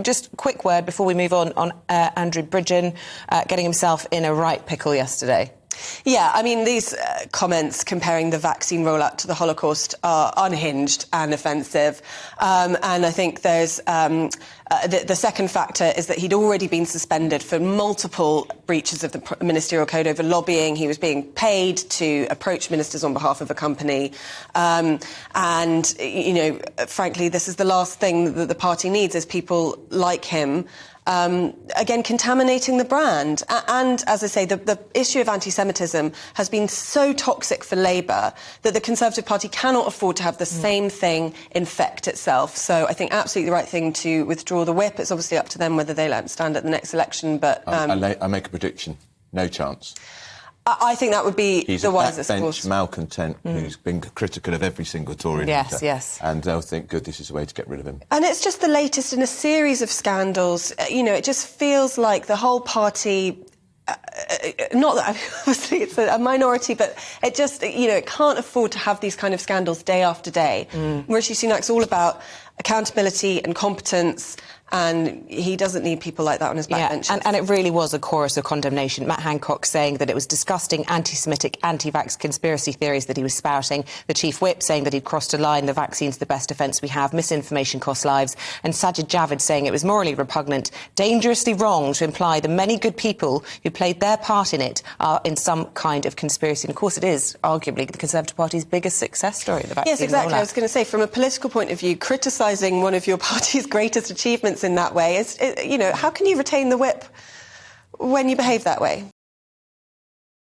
Just a quick word before we move on Andrew Bridgen getting himself in a right pickle yesterday. Yeah, I mean, these comments comparing the vaccine rollout to the Holocaust are unhinged and offensive. And I think there's the second factor is that he'd already been suspended for multiple breaches of the ministerial code over lobbying. He was being paid to approach ministers on behalf of a company. And, you know, frankly, this is the last thing that the party needs is people like him again, contaminating the brand. And, as I say, the issue of anti-Semitism has been so toxic for Labour that the Conservative Party cannot afford to have the same thing infect itself. So I think absolutely the right thing to withdraw the whip. It's obviously up to them whether they let him stand at the next election. But I make a prediction. No chance. I think that would be the wisest course. He's a backbench malcontent who's been critical of every single Tory leader. Yes. And they'll think, good, this is the way to get rid of him. And it's just the latest in a series of scandals. You know, it just feels like the whole party... not that, obviously, it's a minority, but it just, you know, it can't afford to have these kind of scandals day after day. Rishi Sunak's all about accountability and competence, and he doesn't need people like that on his backbenches. And it really was a chorus of condemnation. Matt Hancock saying that it was disgusting anti-Semitic, anti-vax conspiracy theories that he was spouting. The Chief Whip saying that he'd crossed a line, the vaccine's the best defence we have, misinformation costs lives. And Sajid Javid saying it was morally repugnant, dangerously wrong to imply the many good people who played their part in it are in some kind of conspiracy. And of course it is arguably the Conservative Party's biggest success story, the vaccine Yes, exactly. rollout. I was going to say, from a political point of view, criticising one of your party's greatest achievements in that way is, you know, how can you retain the whip when you behave that way?